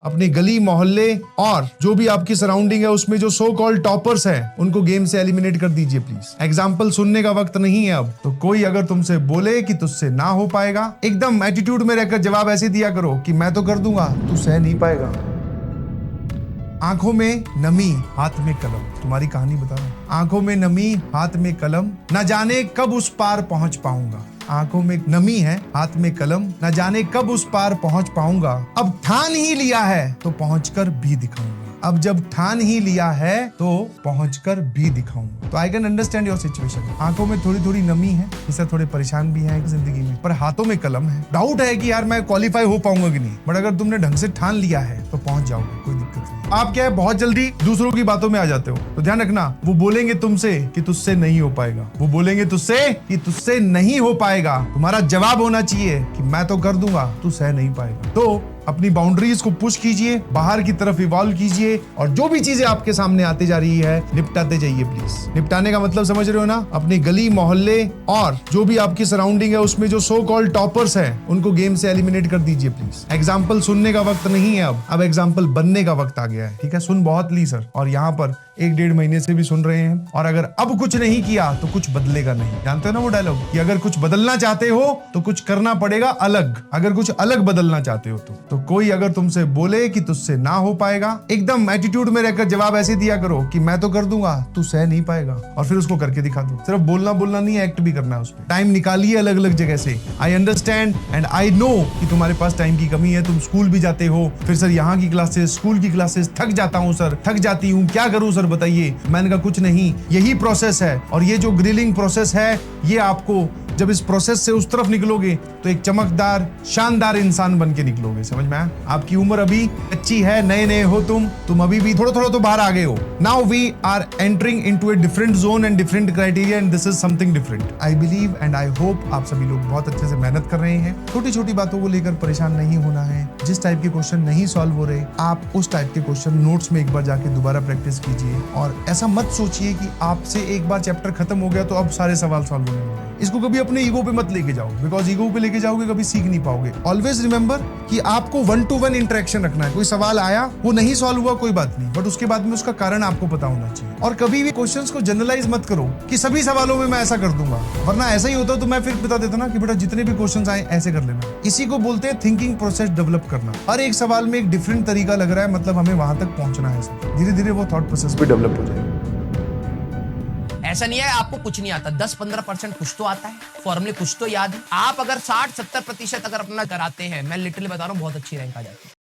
अपनी गली मोहल्ले और जो भी आपकी सराउंडिंग है उसमें जो सो कॉल्ड टॉपर्स हैं उनको गेम से एलिमिनेट कर दीजिए प्लीज। एग्जाम्पल सुनने का वक्त नहीं है अब। तो कोई अगर तुमसे बोले कि तुझसे ना हो पाएगा, एकदम एटीट्यूड में रहकर जवाब ऐसे दिया करो कि मैं तो कर दूंगा, तू सह नहीं पाएगा। आंखों में नमी हाथ में कलम, तुम्हारी कहानी बता रहा हूं। आंखों में नमी हाथ में कलम, न जाने कब उस पार पहुंच पाऊंगा। आंखों में नमी है, हाथ में कलम, न जाने कब उस पार पहुंच पाऊंगा। अब ठान ही लिया है तो पहुंचकर भी दिखाऊंगा। अब जब ठान ही लिया है तो पहुंचकर भी दिखाऊंगा। तो I can understand your situation. आंखों में थोड़ी थोड़ी नमी है, इससे थोड़े परेशान भी हैं जिंदगी में, पर हाथों में कलम है। डाउट है कि यार मैं क्वालिफाई हो पाऊंगा कि नहीं, बट अगर तुमने ढंग से ठान लिया है तो पहुंच जाओगे, कोई दिक्कत नहीं। आप क्या है, बहुत जल्दी दूसरों की बातों में आ जाते हो। तो ध्यान रखना, वो बोलेंगे तुमसे कि तुझसे नहीं हो पाएगा, वो बोलेंगे तुझसे कि तुझसे नहीं हो पाएगा। तुम्हारा जवाब होना चाहिए कि मैं तो कर दूंगा, तू सह नहीं पाएगा। तो अपनी बाउंड्रीज को पुश कीजिए, बाहर की तरफ इवॉल्व कीजिए, और जो भी चीजें आपके सामने आती जा रही है निपटाते जाइए प्लीज। निपटाने का मतलब समझ रहे हो ना? अपनी गली मोहल्ले और जो भी आपकी सराउंडिंग है उसमें जो सो कॉल्ड टॉपर्स हैं उनको गेम से एलिमिनेट कर दीजिए प्लीज। एग्जाम्पल सुनने का वक्त नहीं है अब एग्जाम्पल बनने का वक्त आ गया है। ठीक है, सुन बहुत ली सर, और यहाँ पर 1-1.5 महीने से भी सुन रहे हैं, और अगर अब कुछ नहीं किया तो कुछ बदलेगा नहीं। जानते हो ना वो डायलॉग कि अगर कुछ बदलना चाहते हो तो कुछ करना पड़ेगा अलग, अगर कुछ अलग बदलना चाहते हो तो कोई अगर तुमसे बोले कि तुझसे ना हो पाएगा, एकदम एटीट्यूड में रहकर जवाब ऐसे दिया करो कि मैं तो कर दूंगा, तू सह नहीं पाएगा, और फिर उसको करके दिखा दो। सिर्फ बोलना नहीं, एक्ट भी करना है उसमें। टाइम निकालिए अलग अलग जगह से। I understand and I know कि तुम्हारे पास टाइम की कमी है, तुम स्कूल भी जाते हो, फिर सर यहाँ की क्लासेस, स्कूल की क्लासेस, थक जाता हूँ सर, थक जाती हूँ, क्या करूँ सर बताइए। मैंने कहा कुछ नहीं, यही प्रोसेस है, और ये जो ग्रिलिंग प्रोसेस है ये आपको, जब इस प्रोसेस से उस तरफ निकलोगे तो एक चमकदार शानदार इंसान बन के निकलोगे। समझ में आया? आपकी उम्र अभी अच्छी है, नए नए हो तुम अभी भी थोड़ा थोड़ा तो बाहर आ गए हो। Now we are entering into a different zone and different criteria, and this is something different. I believe and I hope आप सभी लोग बहुत अच्छे से मेहनत कर रहे हैं। छोटी छोटी बातों को लेकर परेशान नहीं होना है। जिस टाइप के क्वेश्चन नहीं सॉल्व हो रहे, आप उस टाइप के क्वेश्चन नोट्स में एक बार जाके दोबारा प्रैक्टिस कीजिए, और ऐसा मत सोचिए कि आपसे एक बार चैप्टर खत्म हो गया तो अब सारे सवाल सॉल्व होने वाले। इसको कभी अपने ईगो पे मत लेके जाओ, बिकॉज ईगो पे लेके जाओगे कभी सीख नहीं पाओगे। ऑलवेज रिमेंबर कि आपको 1-to-1 इंटरेक्शन रखना है। कोई सवाल आया, वो नहीं सॉल्व हुआ, कोई बात नहीं, बट उसके बाद में उसका कारण आपको पता होना चाहिए। और कभी भी क्वेश्चंस को जनरलाइज मत करो कि सभी सवालों में मैं ऐसा कर दूंगा, वरना ऐसा ही होता तो मैं फिर बता देता ना कि बेटा जितने भी क्वेश्चंस आए ऐसे कर लेना। इसी को बोलते हैं थिंकिंग प्रोसेस डेवलप करना। हर एक सवाल में एक डिफरेंट तरीका लग रहा है, मतलब हमें वहां तक पहुंचना है। धीरे धीरे वो थॉट प्रोसेस भी डेवलप हो जाएगा। ऐसा नहीं है आपको कुछ नहीं आता, 10-15% कुछ तो आता है, फॉर्मूले कुछ तो याद है। आप अगर 60-70% अगर अपना कराते हैं, मैं लिटरली बता रहा हूँ बहुत अच्छी रैंक आ जाती है।